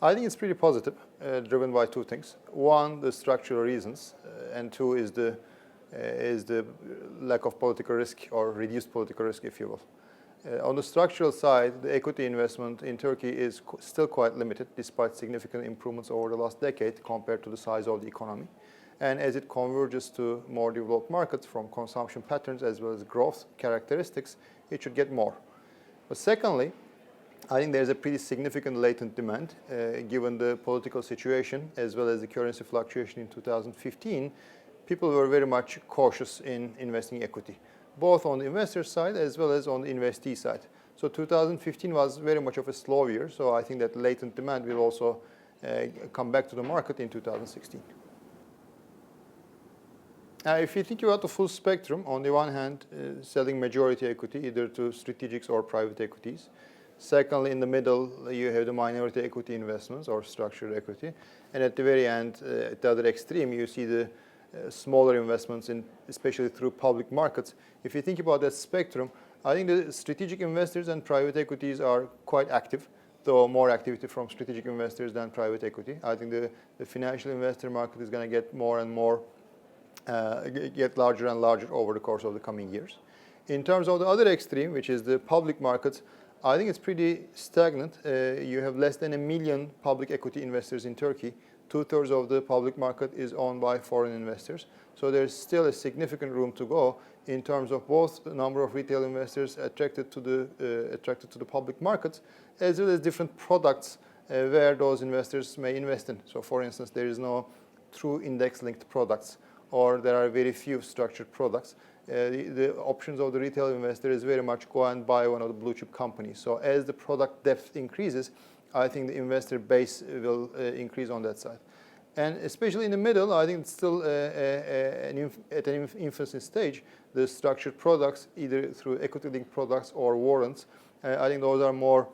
I think it's pretty positive, driven by two things. One, the structural reasons, and two is the lack of political risk or reduced political risk, if you will. On the structural side, the equity investment in Turkey is still quite limited, despite significant improvements over the last decade compared to the size of the economy. And as it converges to more developed markets from consumption patterns as well as growth characteristics, it should get more. But secondly, I think there's a pretty significant latent demand, given the political situation as well as the currency fluctuation in 2015. People were very much cautious in investing equity, both on the investor side as well as on the investee side. So 2015 was very much of a slow year, so I think that latent demand will also come back to the market in 2016. If you think about the full spectrum, on the one hand, selling majority equity either to strategics or private equities. Secondly, in the middle, you have the minority equity investments or structured equity. And at the very end, at the other extreme, you see the smaller investments, especially through public markets. If you think about that spectrum, I think the strategic investors and private equities are quite active, though more activity from strategic investors than private equity. I think the financial investor market is going to get more and more, get larger and larger over the course of the coming years. In terms of the other extreme, which is the public markets, I think it's pretty stagnant. You have less than 1 million public equity investors in Turkey. 2/3 of the public market is owned by foreign investors. So there's still a significant room to go in terms of both the number of retail investors attracted to the public markets, as well as different products where those investors may invest in. So for instance, there is no true index-linked products, or there are very few structured products. The options of the retail investor is very much go and buy one of the blue chip companies. So as the product depth increases, I think the investor base will increase on that side. And especially in the middle, I think it's still at an infancy stage. The structured products, either through equity-linked products or warrants, I think those are more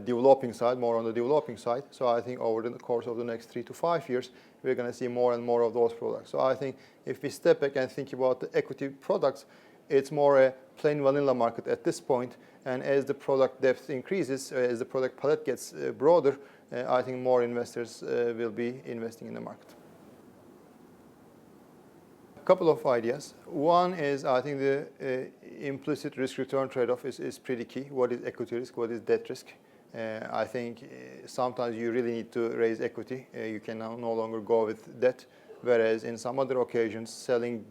developing side, more on the developing side. So I think over the course of the next 3 to 5 years, we're going to see more and more of those products. So I think if we step back and think about the equity products, it's more a plain vanilla market at this point. And as the product depth increases, as the product palette gets broader, I think more investors will be investing in the market. A couple of ideas. One is, I think the implicit risk-return trade-off is pretty key. What is equity risk? What is debt risk? I think sometimes you really need to raise equity. You can no longer go with debt, whereas in some other occasions, selling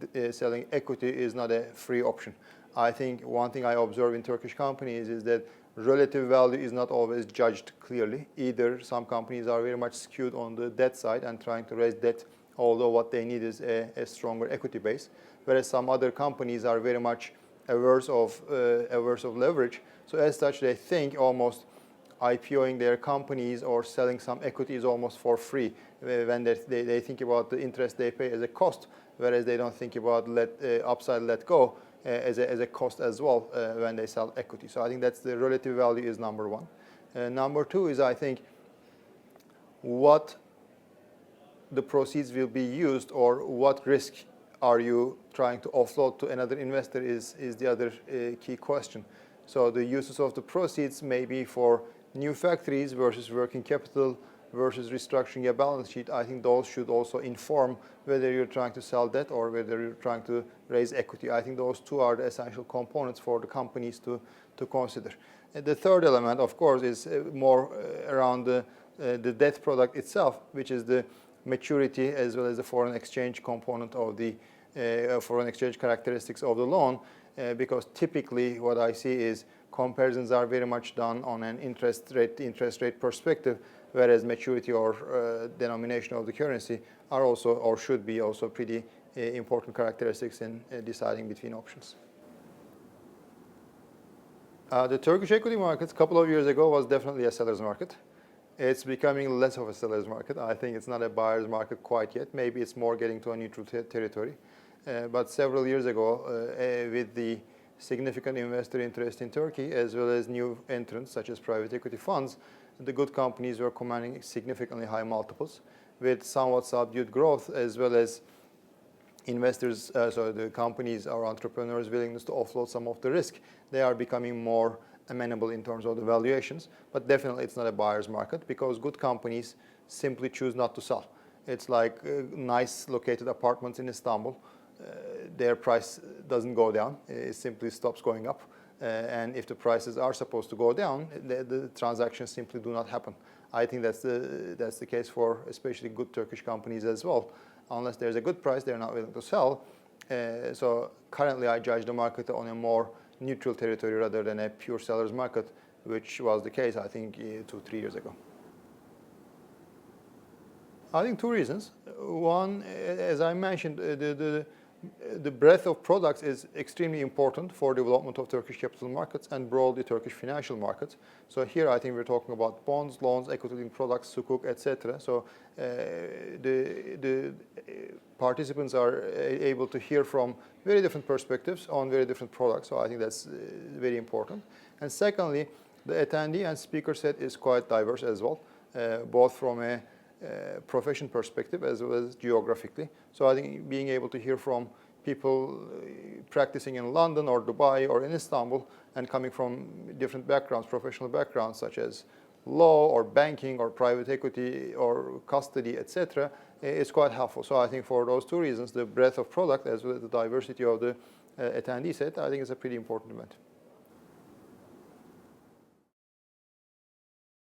equity is not a free option. I think one thing I observe in Turkish companies is that relative value is not always judged clearly. Either some companies are very much skewed on the debt side and trying to raise debt, although what they need is a stronger equity base, whereas some other companies are very much averse of leverage. So as such, they think almost IPOing their companies or selling some equity is almost for free when they think about the interest they pay as a cost, whereas they don't think about upside let go as a cost as well when they sell equity. So I think that's the relative value is number one. Number two is, I think, what the proceeds will be used or what risk are you trying to offload to another investor is the other key question. So the uses of the proceeds may be for new factories versus working capital versus restructuring a balance sheet. I think those should also inform whether you're trying to sell debt or whether you're trying to raise equity. I think those two are the essential components for the companies to consider. And the third element, of course, is more around the debt product itself, which is the maturity as well as the foreign exchange component of the foreign exchange characteristics of the loan, because typically what I see is comparisons are very much done on an interest rate perspective, whereas maturity or denomination of the currency are also or should be also pretty important characteristics in deciding between options. The Turkish equity market a couple of years ago was definitely a seller's market. It's becoming less of a seller's market. I think it's not a buyer's market quite yet. Maybe it's more getting to a neutral territory. But several years ago, with the significant investor interest in Turkey, as well as new entrants such as private equity funds, the good companies were commanding significantly high multiples with somewhat subdued growth, as well as investors, so the companies or entrepreneurs' willingness to offload some of the risk. They are becoming more amenable in terms of the valuations, but definitely it's not a buyer's market because good companies simply choose not to sell. It's like nice located apartments in Istanbul. Their price doesn't go down, it simply stops going up. And if the prices are supposed to go down, the transactions simply do not happen. I think that's the case for especially good Turkish companies as well. Unless there's a good price, they're not willing to sell. So currently I judge the market on a more neutral territory rather than a pure seller's market, which was the case, I think, 2-3 years ago. I think two reasons. One, as I mentioned, the breadth of products is extremely important for development of Turkish capital markets and broadly Turkish financial markets. So here I think we're talking about bonds, loans, equity-linked products, sukuk, etc. So the participants are able to hear from very different perspectives on very different products. So I think that's very important. And secondly, the attendee and speaker set is quite diverse as well, both from a profession perspective as well as geographically. So I think being able to hear from people practicing in London or Dubai or in Istanbul and coming from different backgrounds, professional backgrounds such as law or banking or private equity or custody, etc., is quite helpful. So I think for those two reasons, the breadth of product as well as the diversity of the attendee set, I think is a pretty important event.